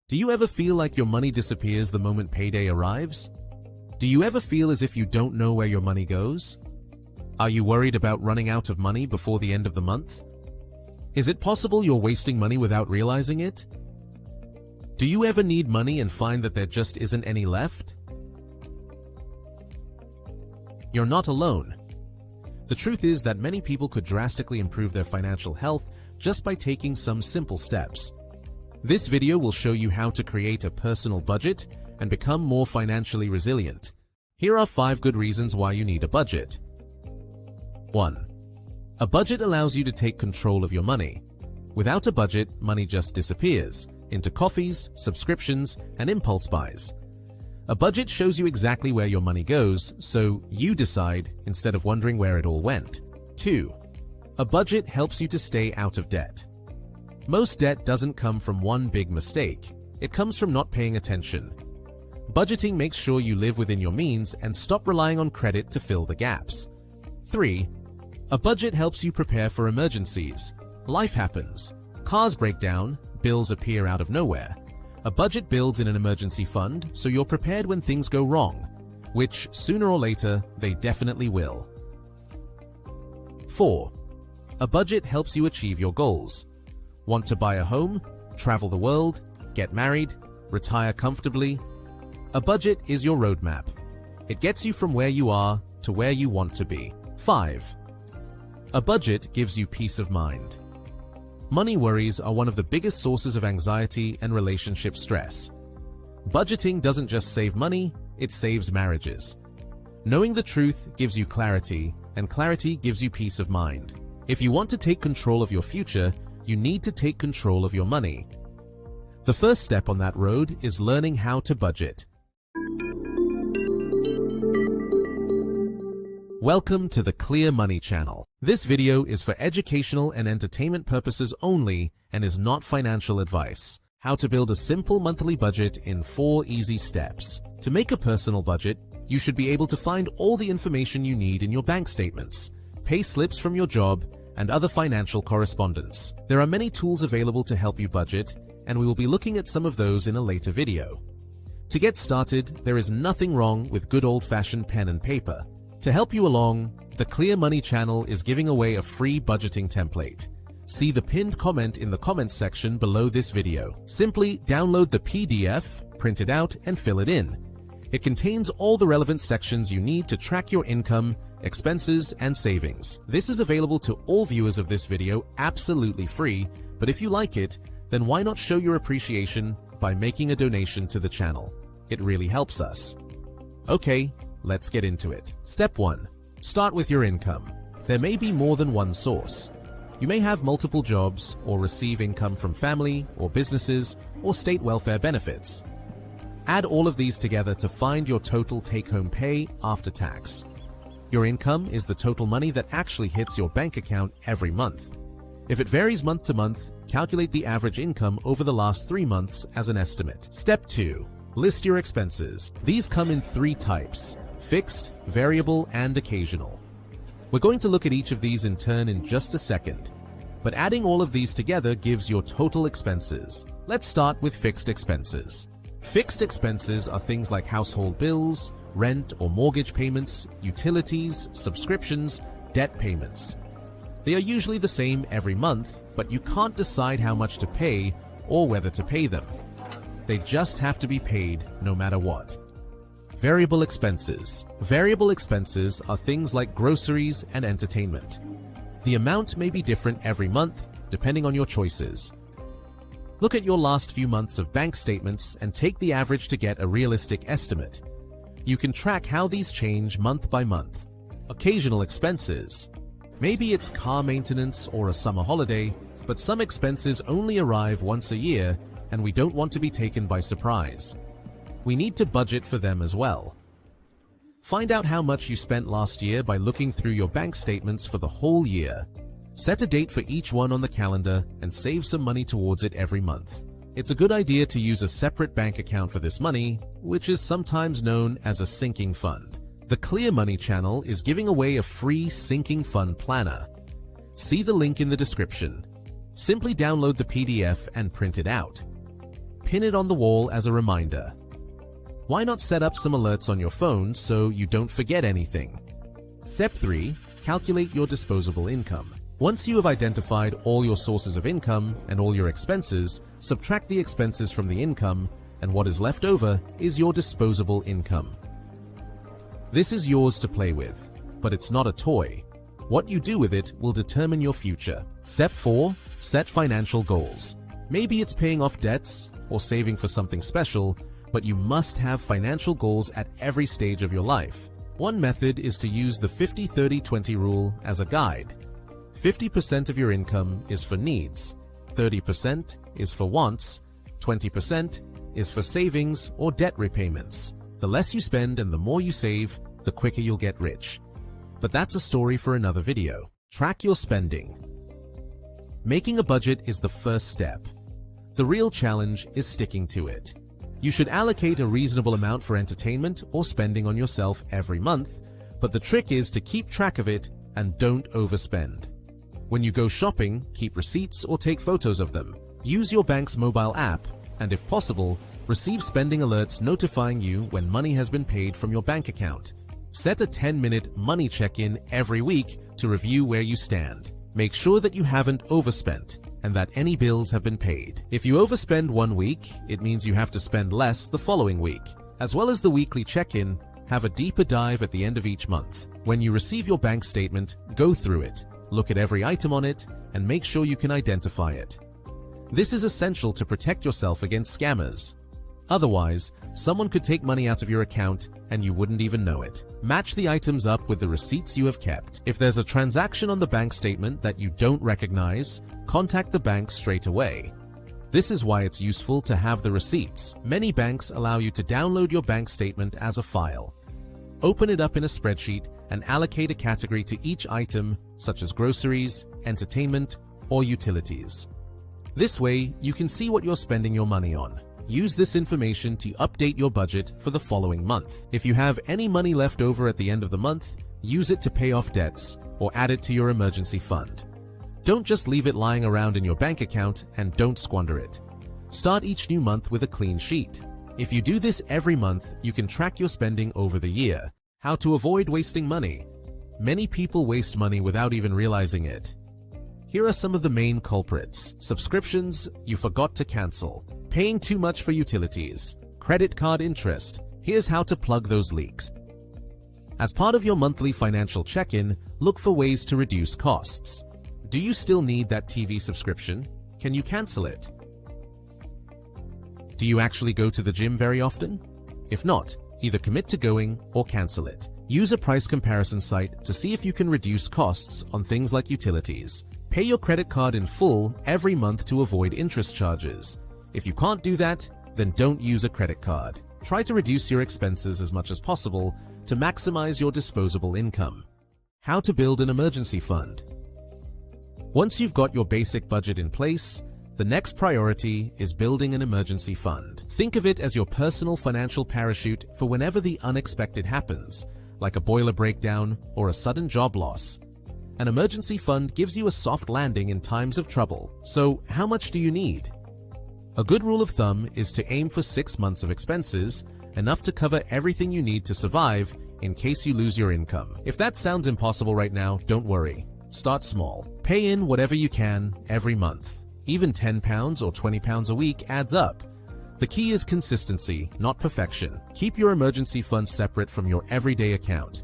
Do you ever feel like your money disappears the moment payday arrives? Do you ever feel as if you don't know where your money goes? Are you worried about running out of money before the end of the month? Is it possible you're wasting money without realizing it? Do you ever need money and find that there just isn't any left? You're not alone. The truth is that many people could drastically improve their financial health just by taking some simple steps. This video will show you how to create a personal budget and become more financially resilient. Here are 5 good reasons why you need a budget. 1. A budget allows you to take control of your money. Without a budget, money just disappears into coffees, subscriptions, and impulse buys. A budget shows you exactly where your money goes, so you decide instead of wondering where it all went. 2. A budget helps you to stay out of debt. Most debt doesn't come from one big mistake. It comes from not paying attention. Budgeting makes sure you live within your means and stop relying on credit to fill the gaps. 3. A budget helps you prepare for emergencies. Life happens. Cars break down, bills appear out of nowhere. A budget builds in an emergency fund, so you're prepared when things go wrong, which sooner or later they definitely will. 4. A budget helps you achieve your goals. Want to buy a home, travel the world, get married, retire comfortably? A budget is your roadmap. It gets you from where you are to where you want to be. 5. A budget gives you peace of mind. Money worries are one of the biggest sources of anxiety and relationship stress. Budgeting doesn't just save money, it saves marriages. Knowing the truth gives you clarity, and clarity gives you peace of mind. If you want to take control of your future, you need to take control of your money. The first step on that road is learning how to budget. Welcome to the Clear Money channel. This video is for educational and entertainment purposes only and is not financial advice. How to build a simple monthly budget in 4 easy steps. To make a personal budget, you should be able to find all the information you need in your bank statements, pay slips from your job, and other financial correspondence. There are many tools available to help you budget, and we will be looking at some of those in a later video. To get started, there is nothing wrong with good old-fashioned pen and paper. To help you along, the Clear Money channel is giving away a free budgeting template. See the pinned comment in the comments section below this video. Simply download the PDF, print it out, and fill it in. It contains all the relevant sections you need to track your income, expenses, and savings. This is available to all viewers of this video absolutely free, but if you like it, then why not show your appreciation by making a donation to the channel? It really helps us. Okay, let's get into it. Step 1. Start with your income. There may be more than one source. You may have multiple jobs or receive income from family or businesses or state welfare benefits. Add all of these together to find your total take-home pay after tax. Your income is the total money that actually hits your bank account every month. If it varies month to month, calculate the average income over the last 3 months as an estimate. Step 2. List your expenses. These come in 3 types: fixed, variable, and occasional. We're going to look at each of these in turn in just a second, but adding all of these together gives your total expenses. Let's start with fixed expenses. Fixed expenses are things like household bills, rent or mortgage payments, utilities, subscriptions, debt payments. They are usually the same every month, but you can't decide how much to pay or whether to pay them. They just have to be paid no matter what. Variable expenses. Variable expenses are things like groceries and entertainment. The amount may be different every month, depending on your choices. Look at your last few months of bank statements and take the average to get a realistic estimate. You can track how these change month by month. Occasional expenses. Maybe it's car maintenance or a summer holiday, but some expenses only arrive once a year and we don't want to be taken by surprise. We need to budget for them as well. Find out how much you spent last year by looking through your bank statements for the whole year. Set a date for each one on the calendar and save some money towards it every month. It's a good idea to use a separate bank account for this money, which is sometimes known as a sinking fund. The Clear Money channel is giving away a free sinking fund planner. See the link in the description. Simply download the PDF and print it out. pin it on the wall as a reminder. Why not set up some alerts on your phone so you don't forget anything? Step 3. Calculate your disposable income. Once you have identified all your sources of income and all your expenses, subtract the expenses from the income, and what is left over is your disposable income. This is yours to play with, but it's not a toy. What you do with it will determine your future. Step 4. Set financial goals. Maybe it's paying off debts or saving for something special, but you must have financial goals at every stage of your life. One method is to use the 50-30-20 rule as a guide. 50% of your income is for needs, 30% is for wants, 20% is for savings or debt repayments. The less you spend and the more you save, the quicker you'll get rich. But that's a story for another video. Track your spending. Making a budget is the first step. The real challenge is sticking to it. You should allocate a reasonable amount for entertainment or spending on yourself every month, but the trick is to keep track of it and don't overspend. When you go shopping, keep receipts or take photos of them. Use your bank's mobile app, and if possible, receive spending alerts notifying you when money has been paid from your bank account. Set a 10-minute money check-in every week to review where you stand. Make sure that you haven't overspent and that any bills have been paid. If you overspend one week, it means you have to spend less the following week. As well as the weekly check-in, have a deeper dive at the end of each month. When you receive your bank statement, go through it, look at every item on it, and make sure you can identify it. This is essential to protect yourself against scammers. Otherwise, someone could take money out of your account and you wouldn't even know it. Match the items up with the receipts you have kept. If there's a transaction on the bank statement that you don't recognize, contact the bank straight away. This is why it's useful to have the receipts. Many banks allow you to download your bank statement as a file. Open it up in a spreadsheet and allocate a category to each item, such as groceries, entertainment, or utilities. This way, you can see what you're spending your money on. Use this information to update your budget for the following month. If you have any money left over at the end of the month, use it to pay off debts or add it to your emergency fund. Don't just leave it lying around in your bank account and don't squander it. Start each new month with a clean sheet. If you do this every month, you can track your spending over the year. How to avoid wasting money. Many people waste money without even realizing it. Here are some of the main culprits. Subscriptions you forgot to cancel. Paying too much for utilities. Credit card interest. Here's how to plug those leaks. As part of your monthly financial check-in, look for ways to reduce costs. Do you still need that TV subscription? Can you cancel it? Do you actually go to the gym very often? If not, either commit to going or cancel it. Use a price comparison site to see if you can reduce costs on things like utilities. Pay your credit card in full every month to avoid interest charges. If you can't do that, then don't use a credit card. Try to reduce your expenses as much as possible to maximize your disposable income. How to build an emergency fund. Once you've got your basic budget in place, the next priority is building an emergency fund. Think of it as your personal financial parachute for whenever the unexpected happens, like a boiler breakdown or a sudden job loss. An emergency fund gives you a soft landing in times of trouble. So, how much do you need? A good rule of thumb is to aim for 6 months of expenses, enough to cover everything you need to survive in case you lose your income. If that sounds impossible right now, don't worry. Start small. Pay in whatever you can every month. Even £10 or £20 a week adds up. The key is consistency, not perfection. Keep your emergency fund separate from your everyday account.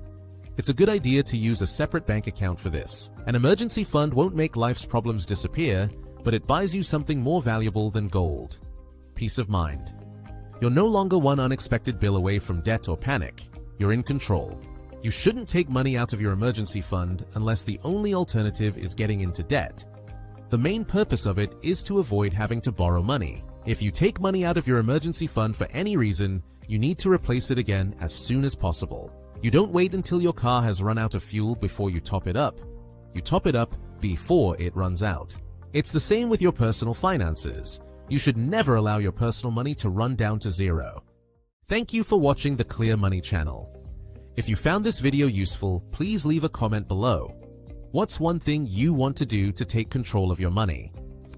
It's a good idea to use a separate bank account for this. An emergency fund won't make life's problems disappear, but it buys you something more valuable than gold. Peace of mind. You're no longer one unexpected bill away from debt or panic. You're in control. You shouldn't take money out of your emergency fund unless the only alternative is getting into debt. The main purpose of it is to avoid having to borrow money. If you take money out of your emergency fund for any reason, you need to replace it again as soon as possible. You don't wait until your car has run out of fuel before you top it up. You top it up before it runs out. It's the same with your personal finances. You should never allow your personal money to run down to zero. Thank you for watching the Clear Money channel. If you found this video useful, please leave a comment below. What's one thing you want to do to take control of your money?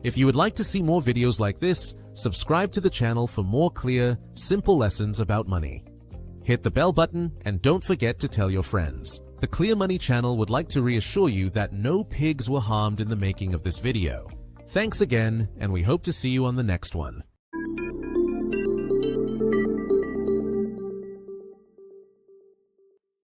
If you would like to see more videos like this, subscribe to the channel for more clear, simple lessons about money. Hit the bell button and don't forget to tell your friends. The Clear Money channel would like to reassure you that no pigs were harmed in the making of this video. Thanks again, and we hope to see you on the next one.